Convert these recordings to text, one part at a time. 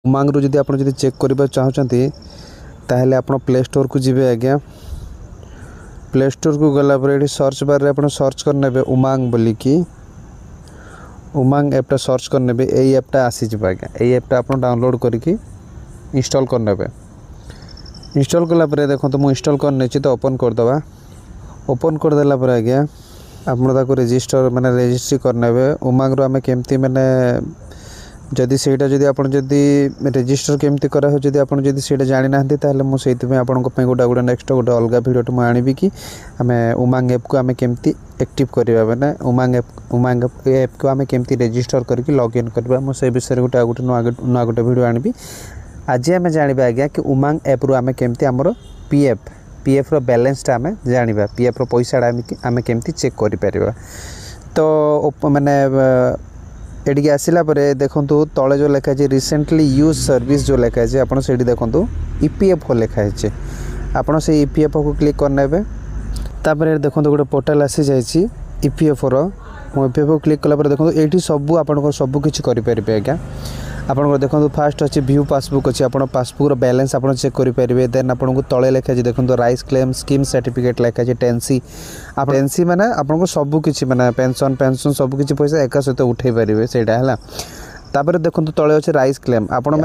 उमंग रु जदि आपन जदि चेक करबा चाहछंती ताहले आपन प्ले स्टोर को जिवे आज्ञा। प्ले स्टोर को गला पर एठी सर्च बार रे आपन सर्च कर नेबे उमंग बोली कि उमंग ऐपटा सर्च कर नेबे एई ऐपटा आसी जिबा आज्ञा। एई ऐपटा आपन डाउनलोड करिकि इंस्टॉल कर नेबे। इंस्टॉल कला पर देखो तो मु इंस्टॉल कर नेछि तो ओपन कर दबा। ओपन कर देला पर आज्ञा आपन ताको रजिस्टर माने रजिस्ट्री कर नेबे। उमंग रो हमें केमती माने जदि सेटा जदि आपन जदि रजिस्टर केमती करा हो जदि आपन जदि सेटा जानि नाहंती ताले मु सेति में आपन को पे गोटा नेक्स्ट गोटा अलगा वीडियो तो मु आनिबी कि हमें उमंग ऐप को हमें केमती एक्टिव करबा माने उमंग ऐप को हमें केमती रजिस्टर करके लॉग इन करबा मु से विषय गोटा ना गोटा वीडियो आनिबी। आज हमें जानिबा आज्ञा कि उमंग ऐप रु हमें केमती हमरो पीएफ रो बैलेंस टा हमें जानिबा। पीएफ रो पैसा हमें केमती चेक करि परिबा। तो माने एडिके आसिला परे देखंतु तळे जो लेखा जे रिसेंटली यूज सर्विस जो लेखा जे आपण सेडी देखंतु ईपीएफओ लेखा जे आपण से ईपीएफओ को क्लिक करनेबे। तापर देखंतु गोटे पोर्टल आसी जायछि ईपीएफओ रो। ईपीएफओ क्लिक कला पर देखंतु एठी सब आपण को सब किछि करि परिबे आज्ञा। आपण को देखंतु फास्ट अछि व्यू पासबुक अछि आपण पासबुक रो बैलेंस आपण चेक करि परिबे। देन आपण को तळे लेखा जे देखंतु राइस क्लेम स्कीम सर्टिफिकेट लेखा जे टेंसी आप टेंसी माने आपण को सब किछि माने पेंशन सब किछि पैसा एका सहित उठै परिबे सेटा हला। तापर देखंतु तळे अछि राइस क्लेम आपण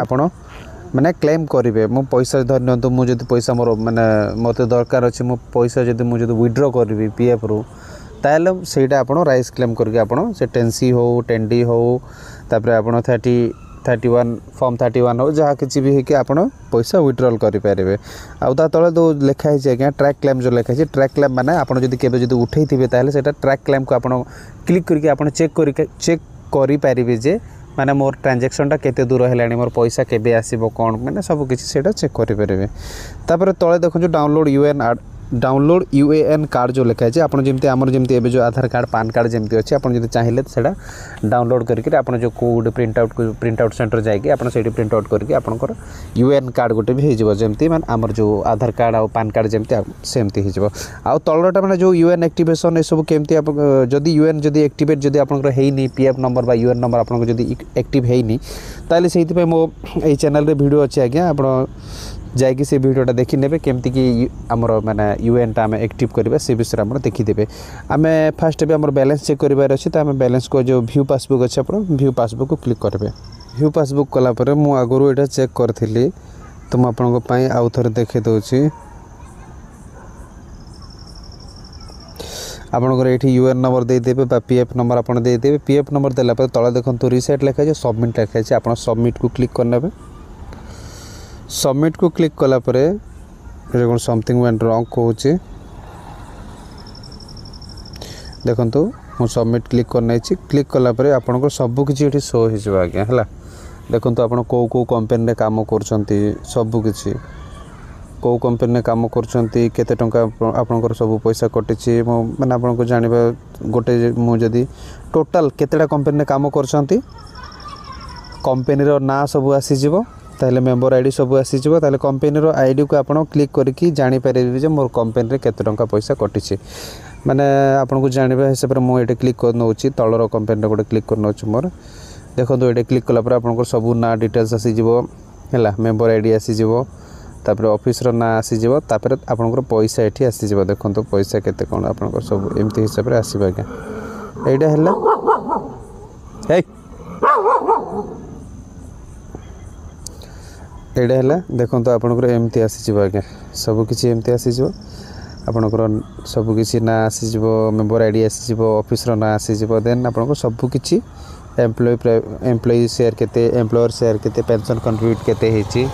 माने क्लेम करिवे। मो पैसा धरनंतु मु जदि पैसा मोर माने मते दरकार अछि मो पैसा जदि मु जदि विथड्रॉ करबी पीएफ रु ताले सेटा आपण राइस क्लेम करके आपण से टेंसी हो टेंडी हो तापर आपण 31 फॉर्म 31 हो जहाँ किसी भी है आपड़ पैसा विथड्रॉल करेंगे। आउ ता तले तो लिखा है आज्ञा ट्रैक क्लेम जो लिखा है ट्रैक क्लेम माने आपड़ जदि केबे जदि उठै थिबे ताले सेटा ट्रैक क्लेम को आपड़ क्लिक करके आपड़ चेक करि पारिबे जे माने मोर ट्रांजैक्शन टा केते दूर हेलानी मोर पैसा केबे आसीबो कोन माने सब किछि सेटा चेक करि पारिबे। तापर तले देखो जो डाउनलोड यूएएन कार्ड जो लिखा है आपन जेमती हमर जेमती एबे जो आधार कार्ड पान कार्ड जेमती अछि आपन जदि चाहिए सेटा डाउनलोड करके आपन जो कोड प्रिंट आउट सेंटर जाइके आपन सेठी प्रिंट आउट करके आपनकर यूएएन कार्ड गोटे भी हेजिबो जेमती मान हमर जो आधार कार्ड आ पान कार्ड जेमती सेमती हेजिबो। आ तलटा माने जो यूएएन एक्टिवेशन ए सब केमती जदि यूएएन जदि एक्टिवेट जदि आपनकर हेइनी पीएफ नंबर बा यूएएन नंबर आपनकर जदि एक्टिव हेइनी ताले सेहिति पे मो ए चैनल रे वीडियो अछि आज्ञा आपन जाइए से वीडियोटा देखी नेबे केमती कि आमर माने यूएन टा हमें एक्टिव करबा से विषय हम देखीदेवे। आम फास्ट भी आम बैलेंस चेक करार अच्छे तो आम बैलेंस को जो व्यू पासबुक अच्छे आप व्यू पासबुक को क्लिक करेंगे। व्यू पासबुक कलापर मु आगु यहाँ चेक करी तो मुझे आउ थे देखे दूसरी आपंकर ये यूएन नंबर देदेवे पीएफ नंबर आप देदेवे। पीएफ नंबर देला तले देखो रिसेट लिखाई है सबमिट लिखाई है आप सबमिट को क्लिक करने। सबमिट को क्लिक कला परे कौन समथिंग वेंट रॉन्ग कहूँ देखो मु सबमिट क्लिक करना क्लिक कला परे आपन सब किसी शो हो आज्ञा है। देखो आप कौ कंपनी काम कर सबकि कौ कंपनी काम करते टंका आपंकर सब पैसा कटी मैंने आपको जानवा गोटे मुझे टोटाल केतेटा कंपनी काम कर कंपनी ना सब आसीज ताले मेंबर आईडी सब आसीजो ताले कंपनी रो आईडी को आपन क्लिक करके जानि पारे जे मोर कंपनी रे केते टंका पैसा कटिछि माने आपन को जानबा हिसाब रे मो एटे क्लिक कर नउछि तळर कंपनी रे गोटे क्लिक कर नउछि मोर देखो एटे क्लिक कला पर आपन को सब ना डिटेल्स आसीजिवो हैला मेंबर आईडी आसीजिवो तापर ऑफिस रो ना आसीजिवो तापर आपन को पैसा एठी आसीजिवो देखो पैसा केते कोन आपन को सब एमती हिसाब रे आसीबा के एटा हैला हे एडा है देखो तो आपंकर एमती आसीज आज्ञा सबकि एमती आसीज आपंकर सबकि ना आसीज मेंबर आईडी आसीज ऑफिस ना आसीज देन आपंकर सबकि एम्प्लॉय शेयर केते एम्प्लॉयर शेयर केते पेंशन कंट्रीब्यूट केते हेची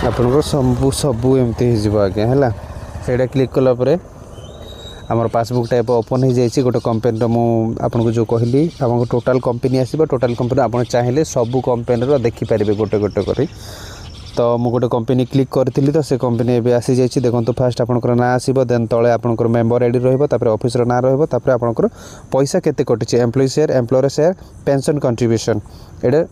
आपंकर सब एमती हो आज्ञा है। एडा क्लिक कला परे आमर पासबुक टाइप ओपन हो जाए गोटे कंपनी आपको जो कहली आपको टोटाल कंपनी आसो टोटाल कंपनी आप चाहिए सबू कंपनी देखिपारे गोटे गोटे कर तो मु गोटे कंपनी क्लिक करी तो से कंपनी एवं आसी जाइए देखो तो फास्ट आपंकर ना आसो देन तले आपंकर मेंबर आईडी रहा ऑफिस ना रहा आपंकर पैसा केते कटि employee share employer share pension contribution एडे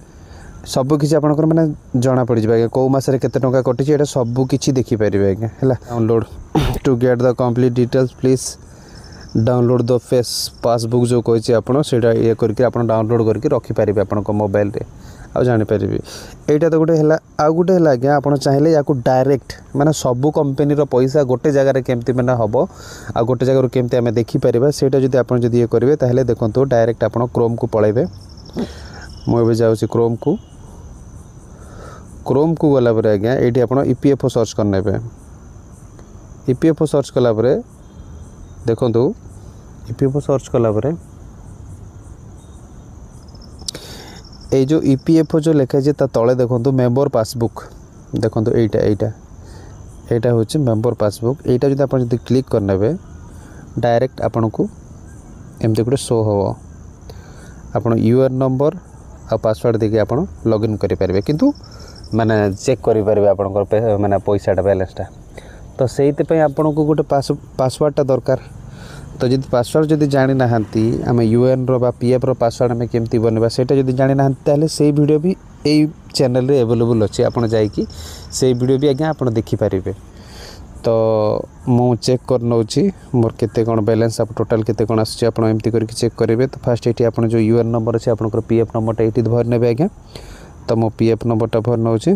सबकि आपंकर मैंने जना पड़ जाए कौ मसरे केते टंका कटि एटा सबकि देखिपारे आज्ञा है। Download to get the complete details please download the face passbook जो कही आपड़ा ये करके डाउनलोड करके रखिपारे आप मोबाइल रे आ जापर এইটা তো গোটে হলা ଆଉ ଗୋଟେ ହେଲା ଆଜ୍ଞା ଆପଣ ଚାହିଁଲେ ୟାକୁ ଡାଇରେକ୍ଟ ମାନେ ସବୁ କମ୍ପାନୀର ପଇସା ଗୋଟେ ଜାଗାରେ କେମିତି ମାନେ ହେବ ଆଉ ଗୋଟେ ଜାଗାରୁ କେମିତି ଆମେ ଦେଖିପାରିବା ସେଇଟା ଯଦି ଆପଣ ଯଦି ଇଏ କରିବେ ତାହେଲେ ଦେଖନ୍ତୁ ଡାଇରେକ୍ଟ ଆପଣ କ୍ରୋମକୁ ପଳାଇବେ। ମୁଁ ଏବେ ଯାଉଛି କ୍ରୋମକୁ ଗଲା ପରେ ଆଜ୍ଞା ଏଇଠି ଆପଣ ଇପିଏଫଓ ସର୍ଚ୍ଚ କରିନେବେ। ଇପିଏଫଓ ସର୍ଚ୍ଚ କଲା ପରେ ଦେଖନ୍ତୁ ଇପିଏଫଓ ସର୍ଚ୍ଚ କଲା ପରେ এই जो ইপিএফও जो লেখা আছে তা তলে দেখন্তু মেম্বর পাসবুক দেখন্তু এইটা হচ্ছে মেম্বর পাসবুক। এইটা যদি আপনি যদি ক্লিক করনেবে ডাইরেক্ট आपको एमती गोटे शो हम आप यूआर नंबर आ पासवर्ड देके आप लॉगिन करें किंतु माने चेक करें आप माने पैसाटा बैलेंसटा तो से आपको गोटे पासवर्डटा दरकार। तो जब पासवर्ड जब जानी ना आम यूएन रो पीएफ रो पासवर्ड आम केमती बनवा से जब जानी ना से वीडियो भी यही चैनल रे अवेलेबल अच्छे आपड़ जाकि से वीडियो भी आज्ञा आप देखिपारे। तो मु चेक कर नौची मोर केते कौन बैलेंस आप टोटाल केते कौन आसुची आप एमती करके चेक करेंगे। तो फास्ट ये आप जो यूएन नंबर अच्छे आप पीएफ नंबरटा ये भर ने आज्ञा। तो मो पीएफ नंबरटा भर नौची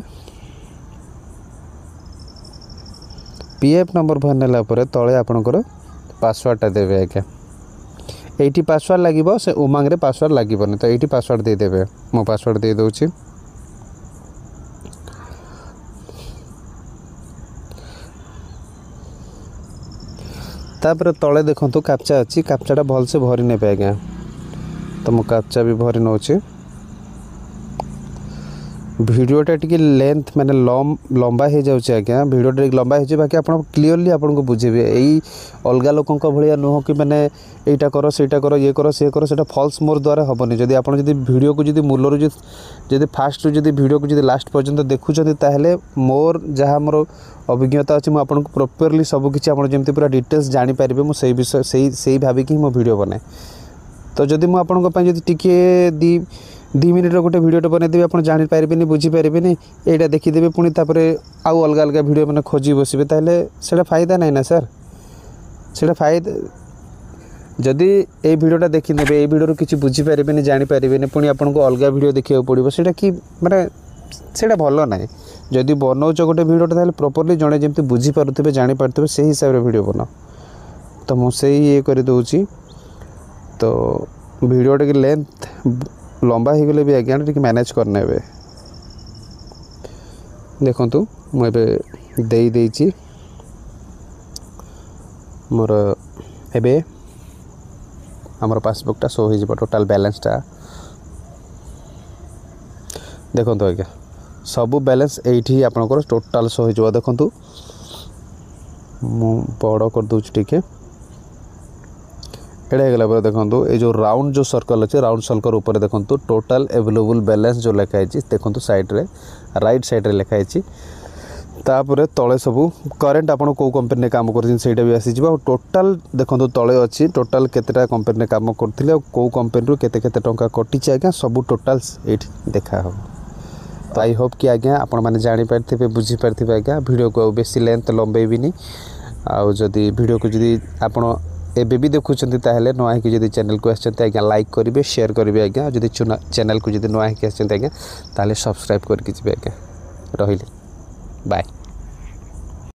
पीएफ नंबर भर नेला तले आपणकर पासवर्डटा देवे आज्ञा। एटी पासवर्ड लगे से उमंग रे पासवर्ड लगे तो ये पासवर्ड दे देवे। मो पासवर्ड दे दूची तापर तले देखंतु कैप्चा अच्छी कैप्चाटा भल से भरी ने आज्ञा। तो मो कैप्चा भी भरी नौची वीडियोटा टी लेंथ माने लंबा हो जाए आज्ञा वीडियोटा लंबा हो बाकी आप क्लीयरली आपको बुझेबे यही अलग लोकों भाया नुह कि मैंने यहीटा कर सेटा कर ये कर से कर सेटा फॉल्स मोर द्वारा हेनी जदि आप वीडियो को जब मूलर जब फास्ट जब वीडियो को जब लास्ट पर्यंत देखुं ताहले मोर जहाँ मोर अभिज्ञता अच्छी मुझे प्रॉपरली सबकि आप जमी पूरा डिटेल्स जानीपर मुझे विषय से भाविकी मो वीडियो बनाए। तो जदि मुझे टी 2 मिनिट गोटे वीडियोटे बनईदेवी आप जापारे बुझीपारे यहाँ देखीदे पुणी आउ अलग अलग वीडियो मैंने खोजी बसबे ताहले सेटा फायदा नहीं ना सर सेटा फायदा जदि ये वीडियोटा देखने ये वीडियो किसी बुझीपारे जापारे पुणी आपको अलग वीडियो देखा पड़ो सेटा कि माने सेटा भल ना जदि बनाऊच गोटे वीडियोटा ताहले प्रॉपरली जड़े जमी बुझीपारे जापारे से हिसाब से वीडियो बनाओ। तो मुझे ये कर दूची तो वीडियोटा की लेंथ लंबा हो गले भी आज्ञा टी मैनेज करने देखु मुझे मोर एबे आमर पासबुकटा शो हो टोटाल बैलेंसटा देखो आज्ञा सबू बैलेंस यही आपंकर टोटाल शो हो देखु मु बड़ कर दूची टिके एड़ा गला देखो ये जो राउंड जो सर्कल अच्छे राउंड सर्कल ऊपर देखो टोटाल अवेलेबल बैलेंस जो लिखाई देखो साइड रे राइट साइड रे लिखाई तापर तले सबू करेंट आपन को कंपनी काम करटा भी आसी टोटाल देखो तले अच्छी टोटाल केतेटा कंपनी काम करते कौ कंपनी केते केते टंका कटिचे आज्ञा सबू टोटाल्स ये देखा हो। तो आई होप कि आज्ञा आपण मैंने जापारे बुझीपारे आज्ञा वीडियो को बेसी लेंथ लंबेबी आउ जदि वीडियो को जदि आपण एबे भी देखुं ताहले नुआ कि जब चैनल को आसते आज्ञा लाइक करेंगे शेयर करेंगे आज्ञा जब चैनल को जब नुआ कि आसते आज्ञा ताहले सब्सक्राइब करके जी आज्ञा रही बाय।